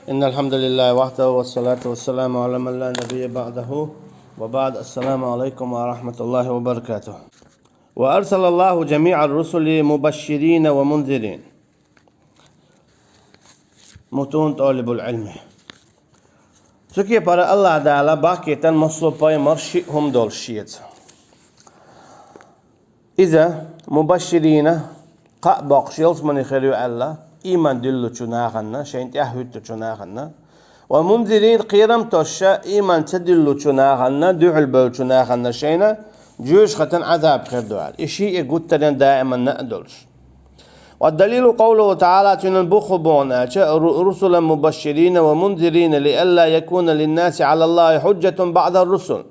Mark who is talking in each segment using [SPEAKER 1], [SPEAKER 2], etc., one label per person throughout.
[SPEAKER 1] إن الحمد لله وحده والصلاة والسلام على من لا نبي بعده وبعد. السلام عليكم ورحمة الله وبركاته. وأرسل الله جميع الرسل مبشرين ومنذرين. متون طالب العلم. سكي para Allah Teala bakiyetten maslu paymar şihum dol şiyet. İza mubashirina qa baqshils man khaliu Allah iman dillu chunaghanna shaint yahut chunaghanna wa munzirin qiram tosha iman tadillu chunaghanna du'al bal chunaghanna shayna جوش ختن عذاب خير دوال إشي يقولن دائما نأدلش. والدليل قوله تعالى تنبخبون رسلا مبشرين ومنذرين لئلا يكون للناس على الله حجة بعد الرسل.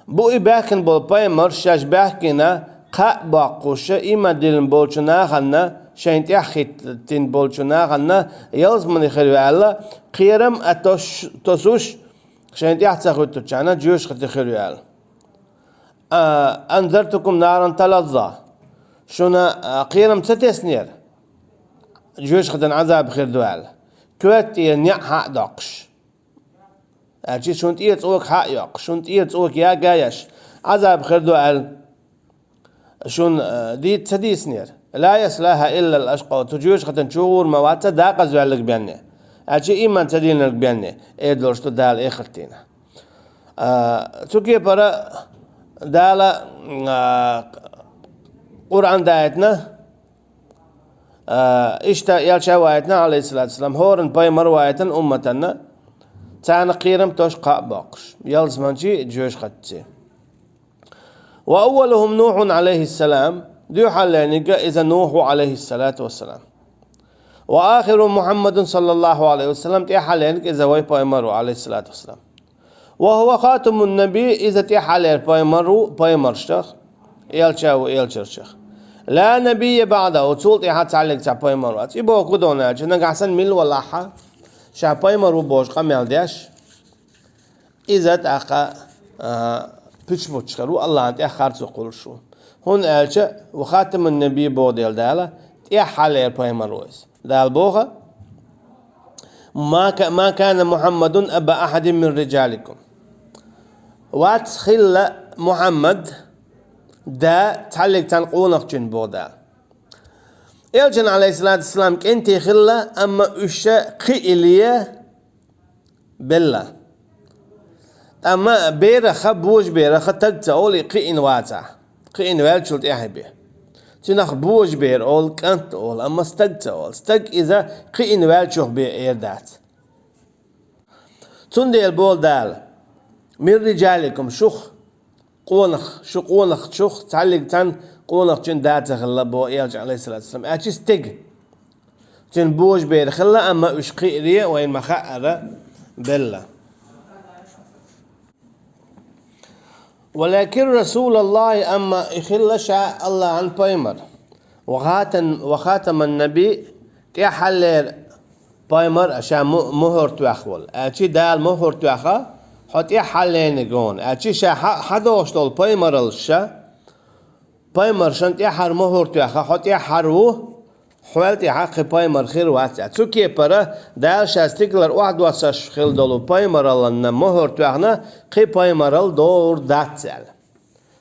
[SPEAKER 1] بو إباكن بالباي مرشاش باكنا قا باقوش إما دلن بولشنا خلنا شاين تحخيتين بولشنا خلنا يلز من خير الله قيرم أتوسوش شاين تحتاخوت تشانا جوش خت خير الله. أنذرتكم نارا تلظى شونا قيرم ستسنير جوش خدن عذاب خير دوال كوات ينع حق داقش أجي شونت يتصوك حق يق شونت يتصوك يا جايش عذاب خير دوال شون دي تسديسنير لا يسلاها إلا الأشقى تجوش خدن شور موات داق زوالك بيني أجي إيمان تدين لك بيني إدلوش تدال إخرتينا تكي برا دالا قرآن دايتنا إشتا يالشا وايتنا عليه الصلاة والسلام هورن باي مروايتن أمتنا تانا قيرم توش قاء باقش يالز منجي جوش خدتي. وأولهم نوح عليه السلام ديو حالينيقا إذا نوح عليه الصلاة والسلام. وآخر محمد صلى الله عليه وسلم تي حالينيق إذا واي باي مرو عليه الصلاة والسلام. وهو خاتم النبي إذا تحالير بايمرشتخ يالشا ويالشرشخ لا نبي بعده وصولت إحد تعلق تا بايمروات يبقى كدونا جنك حسن مل والله شا بايمرو بوش قميل ديش إذا تأخى بيش بوشخرو الله أنت أخرت قول شو هون ألشا وخاتم النبي بوديل دالا تحالير بايمروز دال بوخا ما كان محمد أبا أحد من رجالكم واتخل محمد دا تعلق تنقونك جن بودا إلجن عليه الصلاة والسلام كنتي خلا أما أشا قئلية بالله أما بيرخ بوج بيرخ تقتا أولي قئن واتا قئن والشلت إحبه تنخ بوج بير أول كنت أول أما استقتا أول استق إذا قئن والشوخ بير إيردات تندي البول دال من رجالكم شخ قونخ شخ تعلق تن قونخ جن داته خلا بو يرجع عليه الصلاة والسلام أشي استق جن بوج بير خلا أما إش قيرية وين مخاءرة بالله. ولكن رسول الله أما إخلا شاء الله عن بايمر وخاتم النبي تحلل بايمر عشان مهر تأخول أشي دال مهر تأخا حتى حلين يقون أشي شا حدوش طول بايمر الشا بايمر شنت يحر مهر تأخا حتى حرو حوالت يحق بايمر خير واسع تسوكي برا دال شا استقلر واحد واسش خيل دولو بايمر لنا مهر تأخنا قي بايمر دور داتسل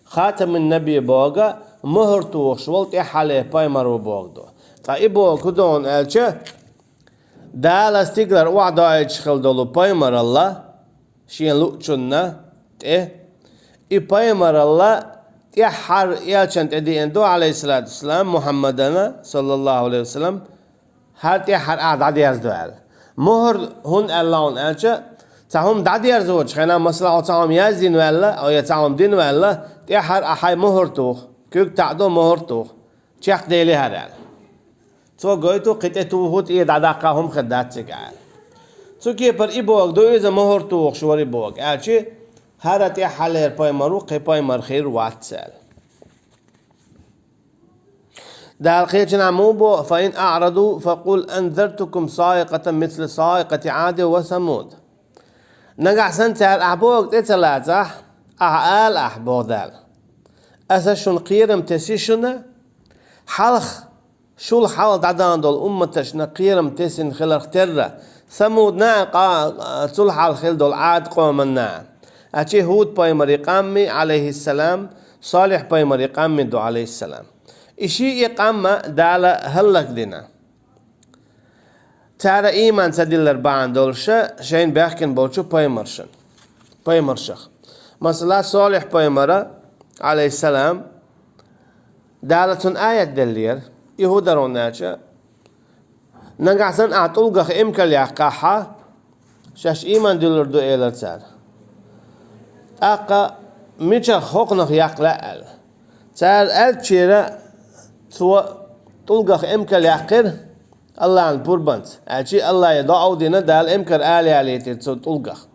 [SPEAKER 1] خاتم النبي بوغا مهر توخش ولت يحلي بايمر وبوغدو طيب كدون ألشا دال استقلر واحد واسش خيل دولو بايمر الله شين لوتشنا إيه بايمر الله يحر يالشان تدي اندو عليه الصلاة والسلام محمدنا صلى الله عليه وسلم هات يحر عدد يزدوال مهر هون اللون ألشا تهم دعد يرزوج خينا مصلحة تهم يزين ولا أو يتهم دين ولا يحر أحي مهر توخ كيك تعدو مهر توخ شيخ ديلي هرال تو قويتو قطعتو هوت إيه دعداقهم خدات سيقال تو كي پر إبوغ دو إذا مهر توخ شوري بوغ ألشي هارت يحلير بايمرو قي بايمر خير واتسال دال خير جنعموبو فإن أعرضوا فقل أنذرتكم صائقة مثل صائقة عاد وثمود نقع سنتال أحبوغ تتلاتح أعال أحبوغ دال أساشون قيرم تسيشنا حلخ شو الحال تعدان دول أمتش نقيرم تسن خلق ترى ثمود نا صلح الخل دول عاد قوم نا أشي هود بايمر إقامي عليه السلام صالح بايمر إقامي دو عليه السلام إشي إقامة دالة هلك دينا تارا إيمان سديلر بان دولشا شين بيحكن بولشو بايمرشخ مثلا صالح بايمر عليه السلام دالة آية دلير يهودا روناتشا نقعسن أعطولغخ إمكال يقاحا شاش إيمان دلر دو إيلر تار أقا ميشا خوقنخ يقلع تار ألتشيرا تو طولغخ إمكال يقر الله عن بوربانت أشي الله يدعو دينا دال إمكال آلي عليه طولغخ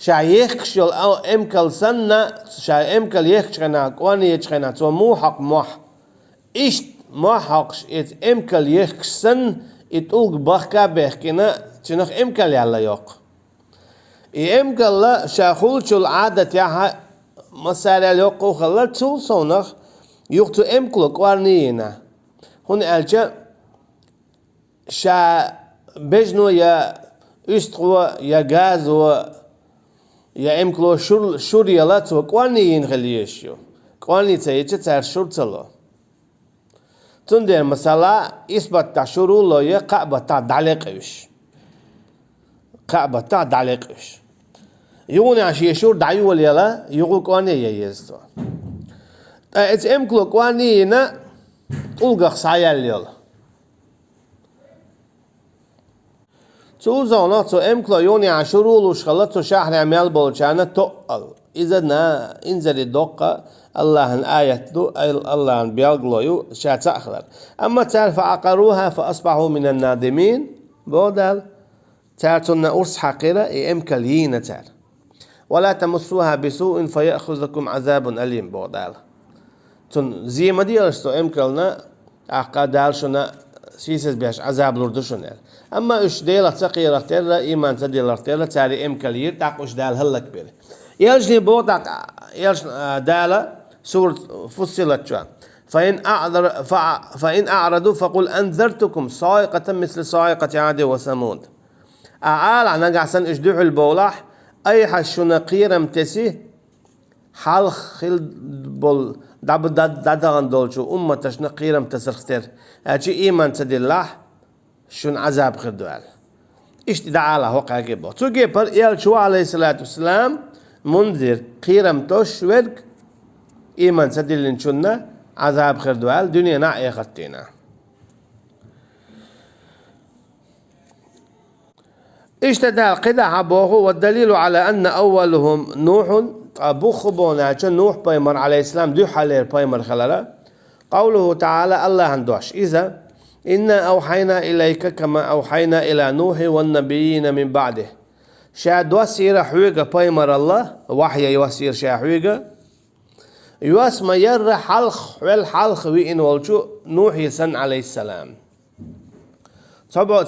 [SPEAKER 1] شا يخشل أو إمكال سنة شا إمكال يخشنا قواني يخشنا تو موحق موح إشت موحقش إت إمكال يخشن إتولغ بخكا بخكنا تنخ إمكال يالا يوق إمكال لا شا خلشل عادة ياها مساري اليوق خلا تول صونخ يوقتو إمكال قوانينا هون ألجا شا بجنو يا استغوا يا غازو يا إمكلو شور يلاتو قوانين خليشيو قواني تايجة تار شور تلو تندر مثلا إثبات تشورو لو يا قعبة تا دعلقش قعبة تا دعلقش يقولي عشي شور دعيو يلا يقول قواني ييزتو إت إمكلو قوانينا تلقى خسايا يلا توزانا تو إمكلا يوني عشرول وشغلته شهر عمال بولشانا تقل إذا نا إنزل الدقة الله عن آية دو الله عن بيالغلو شا تأخر أما تعرف عقروها فأصبحوا من النادمين بودال تعرفون أرس حقيرة إمكاليين تعر ولا تمسوها بسوء فيأخذكم عذاب أليم بودال تون زي ما دي أرستو إمكالنا عقادال شنا سيسس بيش عذاب لردشون أما إيش ديلا تقي رتيلا إيمان تدي رتيلا تاري إمكالير تاق إيش دال هلا كبير يلجني بوتاق يلج دالا سورة فصلت شو فإن أعرضوا فقل أنذرتكم صاعقة مثل صاعقة عاد وثمود أعال عنا قعسن إجدوح البولح أي حشنا قيرم تسي حال خل بول دب دادغان دولشو تشنا قيرم تسرختر أجي إيمان تدي الله شون عذاب خردوال إيش دعالة هوقع جيبه تو جيبر يالشو عليه الصلاة والسلام منذر قيرم توش ورق إيمان سدلين شنا عذاب خردوال دنيا نعي خطينا إيش تدال قدع عبوه والدليل على أن أولهم نوح أبو خبونا نوح بايمر عليه السلام دو حالير بايمر خلالا قوله تعالى الله عندوش إذا إنا أوحينا إليك كما أوحينا إلى نوح والنبيين من بعده شاد وسير حويقة بايمر الله وحي يوسير شا حويقة يوسما ير حلخ والحلخ وإن والشو نوح يسن عليه السلام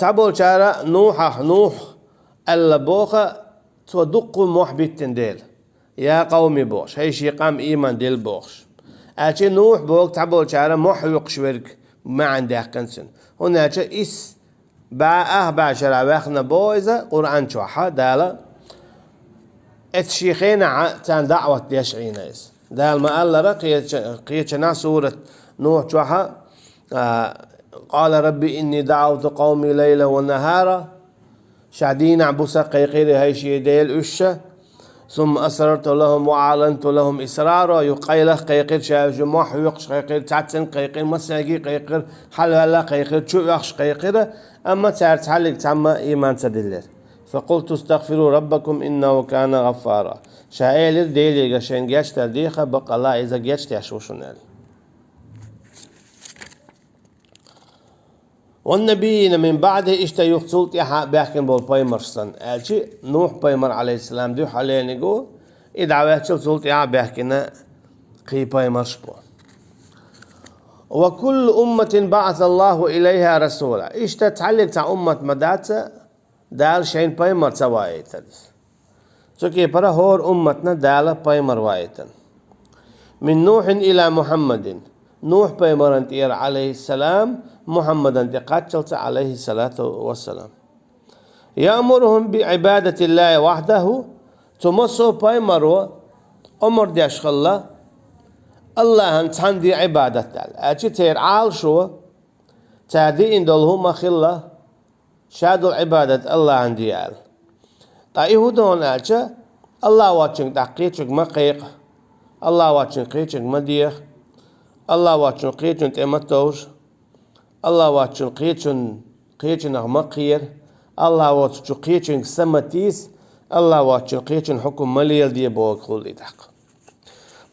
[SPEAKER 1] تبول شارع نوح ألا بوخة تودق محبت تنديل يا قومي بوش هاي شي قام إيمان ديل بوش أشي نوح بوك تبول شارع محيق شورك ما عندي أحكنسن هنا إس بعشرة واخنا بويزة قرآن شوحة دالا اتشيخين تان دعوة يشعين إس دال ما قال لرا قيتشنا سورة نوح شوحة قال ربي إني دعوت قومي ليلا ونهارا شعدين عبوسا قيقيري هاي شي ديل أشة ثم أسررت لهم وأعلنت لهم إسرارا يقيله قيقير شاوج موح يقش قيقير تعتن قيقير مساقي قيقير حل هلا قيقير شو يقش قيقير أما تعرف حلق تعمى إيمان تدلر فقلت استغفروا ربكم إنه كان غفارا شايلر ديلي قشين جاش ترديخة بقى الله إذا جاش تشوشنال والنبيين من بعده اشتا يخصلت يحق بيحكم بالبايمرسن ألشي نوح بايمر عليه السلام ديو حاليا نقول إدعوات شلت يحق بيحكنا قي بايمرش بو وكل أمة بعث الله إليها رسولا اشتا تعلق تاع أمة مداتا دال شين بايمر سوايتا سوكي برا هور أمتنا دال بايمر وايتا من نوح إلى محمد نوح بايمر انتير عليه السلام محمد انت قاتلت عليه الصلاة والسلام يأمرهم بعبادة الله وحده تمسو بايمرو أمر ديش خلا الله انتان دي عبادة دال أجي تير عال شو تعدي إن دولهم خلا شادو عبادة الله عندي عال تايهو دون أجي الله واتشن تحقيقك مقيق الله واتشن قيقك مديخ الله واتشن قيقك تمتوش الله واتشن قيقك مقير الله واتشن قيقك سمتيس الله واتشن قيقك حكم مليل دي بوك خلي تحق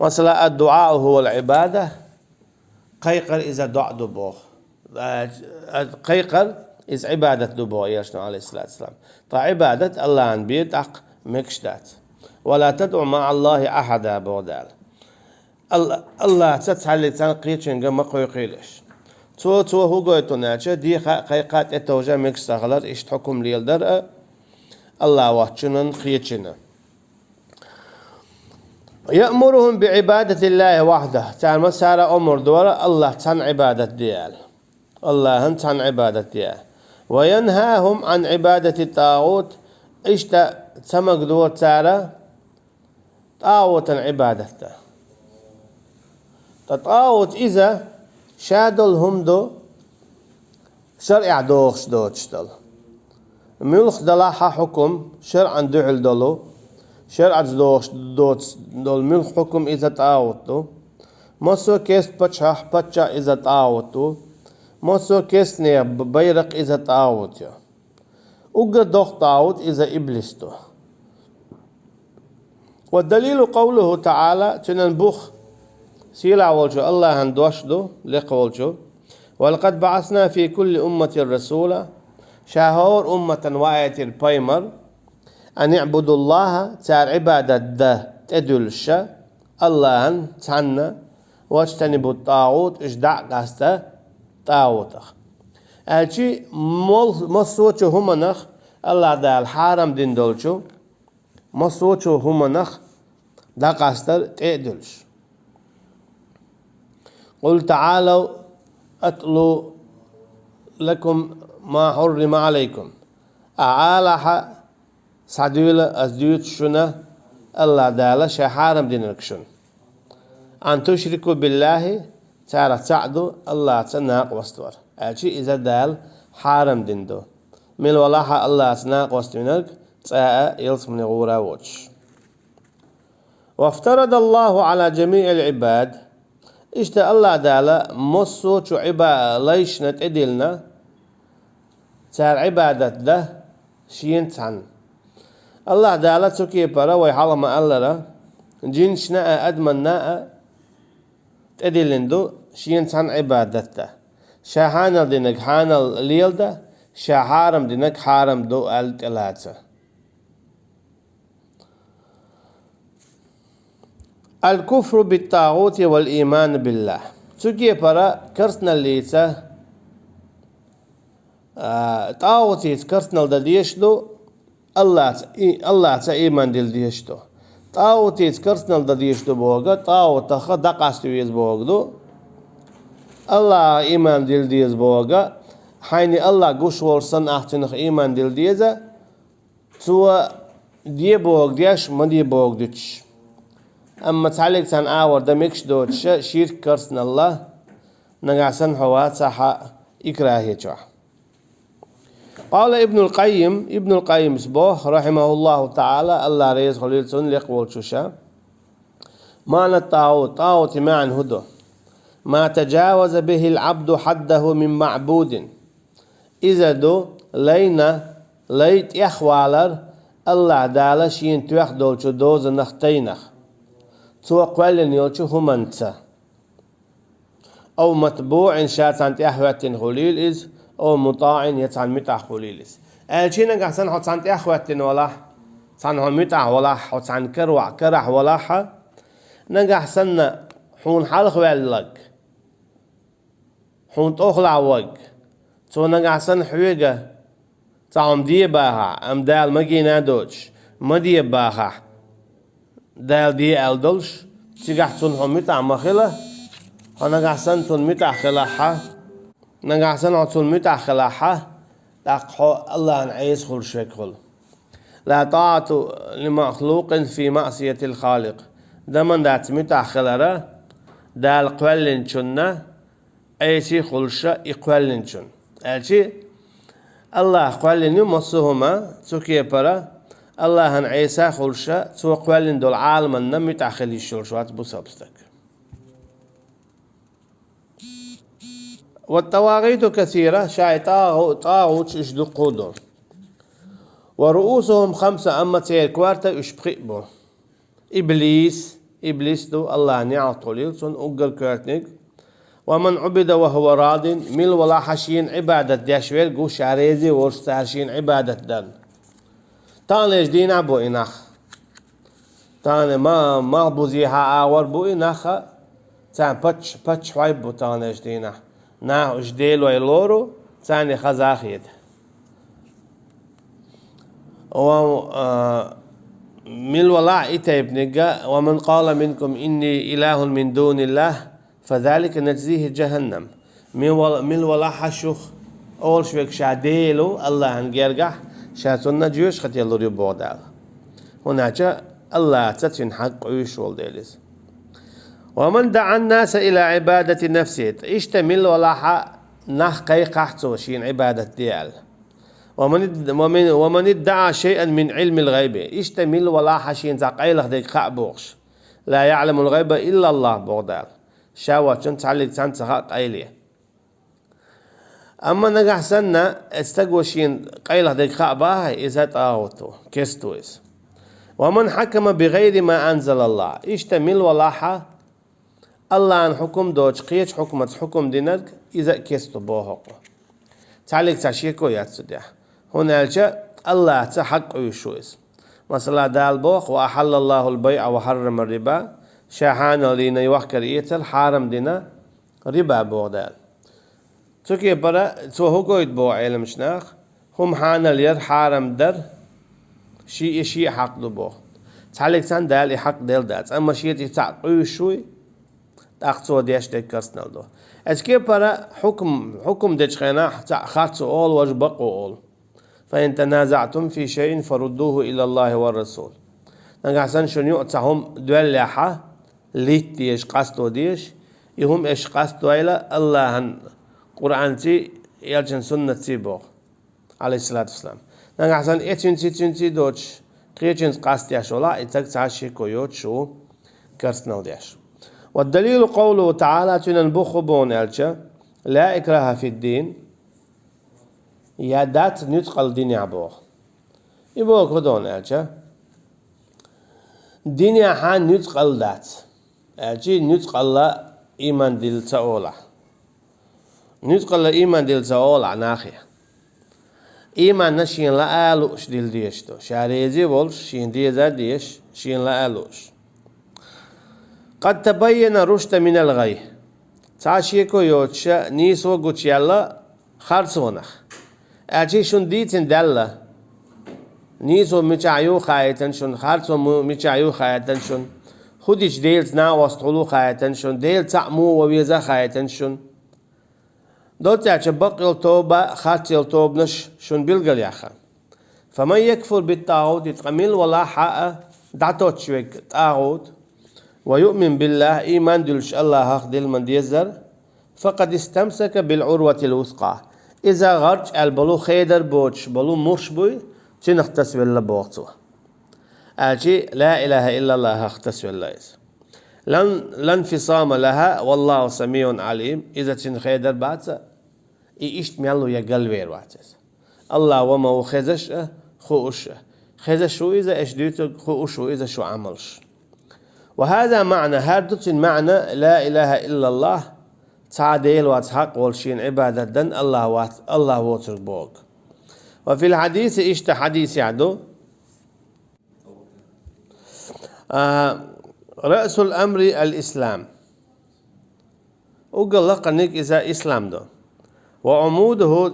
[SPEAKER 1] مثلا الدعاء هو العبادة قيقر إذا دعاء دبوغ قيقر إذا عبادة دبوغ يشنو عليه الصلاة والسلام فعبادة الله عن بيدق مكشدات ولا تدعو مع الله أحدا بودال الله تتحلي تنقيتشن قم قيقيلش تو هو قويتو ناتشا دي قيقات اتوجا مكستغلر اشت حكم ليل درء الله واتشنن قيتشنن يأمرهم بعبادة الله وحده تعال مسارة أمر دورة الله تن عبادة ديال الله تن عبادة ديال وينهاهم عن عبادة الطاغوت اشتا تمق دور تعالى طاغوت عبادته تطاغوت إذا شادل هم دو شرع دوخش دوتشتل ملخ دلاحة حكم شرعا دعل دلو شرع دوت دول ملخ حكم إذا طاغوتو مصو كيست بتشا إذا طاغوتو مصو كيست نير بيرق إذا طاغوت يا أجر دوخ طاغوت إذا إبليستو والدليل قوله تعالى تنبخ سيلا والجو الله هندوشدو لقولجو ولقد بعثنا في كل أمة رسولا شاهور أمة وآية البايمر أن يعبدوا الله تار عبادة ده تدلش الله تعنى واجتنبوا الطاغوت اجدع قاسته طاغوتخ أجي مصوتو همنخ الله ده الحرم دين دولشو مصوتو همنخ دا قاسته تدلش قل تعالوا أتلو لكم ما حرم عليكم أعالح سعدولة أزديوت شنا الله دالا شحارم دينكشن أن تشركوا بالله تعالى تعدو الله تناق واستور أشي إذا دال حارم ديندو من ولاها الله تناق واستورك تاء يلس من غورا وجه وافترض الله على جميع العباد اشتا الله دالا مصو شو عبا ليش نتعدلنا تار عبادة ده شين تان الله دالا تكي برا ويحالما الله جين شناء أدمناء تدلندو شين تان عبادته شاحانا دينك حانا ليل ده شاحارم دينك حارم دو التلاتة الكفر بالطاغوت والإيمان بالله تكي برا كرسنا الليتا طاغوتي كرسنا لديشلو الله تا إيمان دل ديشتو طاغوتي كرسنا لديشتو بوغا طاغوت خا دقاستو يز بوغدو الله إيمان دل ديز بوغا حيني الله قوش ورسن أحتنخ إيمان دل ديزا تو دي بوغ ديش ما دي بوغ ديش أما تعليق تان آور دمكش دوتش شيرك كرسنا الله نقعسن حوات ساحا إكراهي جوح قال ابن القيم سبوه رحمه الله تعالى الله ريز خليل سن لقول شوشا معنى الطاغوت معنى هدو ما تجاوز به العبد حده من معبود إذا دو ليت يخوالر الله دالا شين توخ دولشو دوز نختينخ تو قوالن يولشو همانتا أو متبوع شاتان تأحوات خليل إذ أو مطاع يتعن متع خليلس أشينا قحسن حتعن تأخواتن ولا تعن متع ولا حتعن كرح ولا ح نقحسن حون حلق واللق حون تأخلع وق تو نقحسن حويقة تعم دي باها أم دال مجينا دوش مدي باها دال دي ألدلش تيجحسن هم متع مخلة هنقحسن تون متع خلاحة نقعسن عطول متع خلاحة تقحو الله أن عيس خل شكل لا طاعة لمخلوق في معصية الخالق دمن دات متأخلرة دال قولن شنة أيسي خلشة إقولن شن ألشي الله قولن يمصهما تسوكي برا الله أن عيسى خلشة تو قولن دول عالم النم متأخل الشلشوات بسبستك والطواغيت كثيرة شاي طاغوت اشدقوا دول ورؤوسهم 5 أما تيركوارتا اشبقبو إبليس دو الله نعطولي سن أقل كورتنك ومن عبد وهو راض مل ولا حشين عبادة ديشوير قو شاريزي ورستارشين عبادة دن تانيش دينا بو إناخ تاني ما بوزيها آور بو إناخ تان بتش حويب بو تانيش دينا نا اجديل ويلورو تاني خزاخيد مل ولا إتيبنجا ومن قال منكم إني إله من دون الله فذلك نجزيه جهنم مل ولا حشوخ أول شوك شاديلو الله هنجرجح شاتونا جيوش خت يلوري بودال هناك الله تتفين حق عيش والديلس ومن دعا الناس إلى عبادة نفسه اشتمل ولا نخ قي قحتو شين عبادة ديال ومن ادعى شيئا من علم الغيب اشتمل ولا حشين تقيلخ ديك خابوخش لا يعلم الغيب إلا الله بودال شاوة تعلق تنتخى قيليه أما نجح سنة استقوشين قيلة ديك خابها إذا طاوتو كستويس ومن حكم بغير ما أنزل الله اشتمل ولاحة الله أن حكم دوج قيش حكم دينك إذا كستو بوهق تعلق تعشيكو ياتسدح هنا الله تحق يشويس مثلا دال بوخ وأحل الله البيع وحرم الربا شاحان لينا يوحكر إيتل حارم دينا ربا بوغدال توكي برا تو هو بو علم شناخ هم حانا لير حارم در شيء حق دبو تعلق سان دال حق دل دات اما شيء تعقو شوي تاقصو ديش دكسنال دو اسكي برا حكم دجخنا خاص اول وجبقوا اول فان تنازعتم في شيء فردوه الى الله والرسول نغاسن شنو تعهم دولحه ليت ديش قصدو ديش يهم ايش قصدو الى الله قرآن تي يالجن سنة تيبوغ عليه الصلاة والسلام نحن حسن اتنتي دوش قيجن قاستياش ولا اتك تعشي كويوت شو كرسنو دياش والدليل قوله تعالى تنبخ بون الجا لا إكراه في الدين يا دات نتقل الدين يعبوغ يبوغ كدون الجا دين يحان نتقل دات الجي نتقل لا إيمان دل تأولا نتقل إيمان دل زوال ناخية إيمان نشين لا ألوش دل ديش تو شاريزي بولش شين ديزا ديش شين لا ألوش قد تبين رشد من الغي تعشيكو يوتشا نيسو قوش يلا خارسونخ أجي شون ديتن دالة نيسو ميشايو خايتن شون خارسو ميشايو خايتن شون خودش ديلت ناوستغلو خايتن شون ديل تعمو وويزا خايتن شون دوتي بقي التوبة خاتي التوبنش شون بيلقل ياخا فمن يكفر بالطاغوت يتقمل ولا حق دعتوت شويك طاغوت ويؤمن بالله إيمان دلش الله هاخ دل من ديزر فقد استمسك بالعروة الوثقى إذا غرج البلو خيدر بوش بلو مرش بوي تنختص بالله بوغتو أجي لا إله إلا الله اختص بالله لا انفصام لها والله سميع عليم إذا تن خيدر باتسا إيشت ميالو يقلوير واتس الله وما وخزش خوش خزش شو إذا إيش ديتو خوش إذا شو عملش وهذا معنى هردت معنى لا إله إلا الله تعديل واتحق والشين عبادة دن الله واترك بوك وفي الحديث إيشت حديث يعدو رأس الأمر الإسلام وقال لك أنك إذا إسلام دو وعموده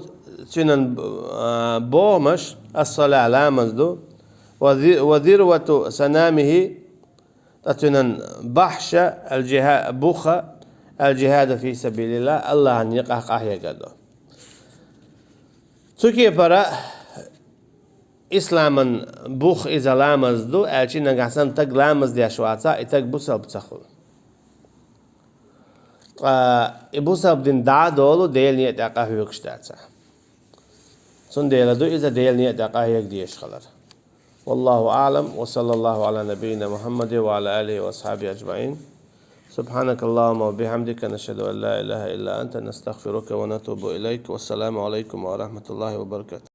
[SPEAKER 1] تنن بومش الصلاة لامز دو وذروة سنامه تنن بحش الجهاد بوخة الجهاد في سبيل الله أن يقح قحيا قدو Cuki para İslam'ın buh izalamazdu, elçi nagasan tag lamaz diye şuatsa, itag bu sabab takhul. Bu sababın daha doğru değil niyet akah yok işlerse. Son değerli iza değil niyet akah yok diye şkalar. Wallahu a'lam ve sallallahu ala nebiyyina Muhammed ve ala alihi ve ashabihi ecmaîn. Subhanakallahumma ve bihamdika neşhedü en la ilahe illa ente nestağfiruke ve netubu ileyk. Vesselamu aleyküm ve rahmetullahi ve berekatuhu.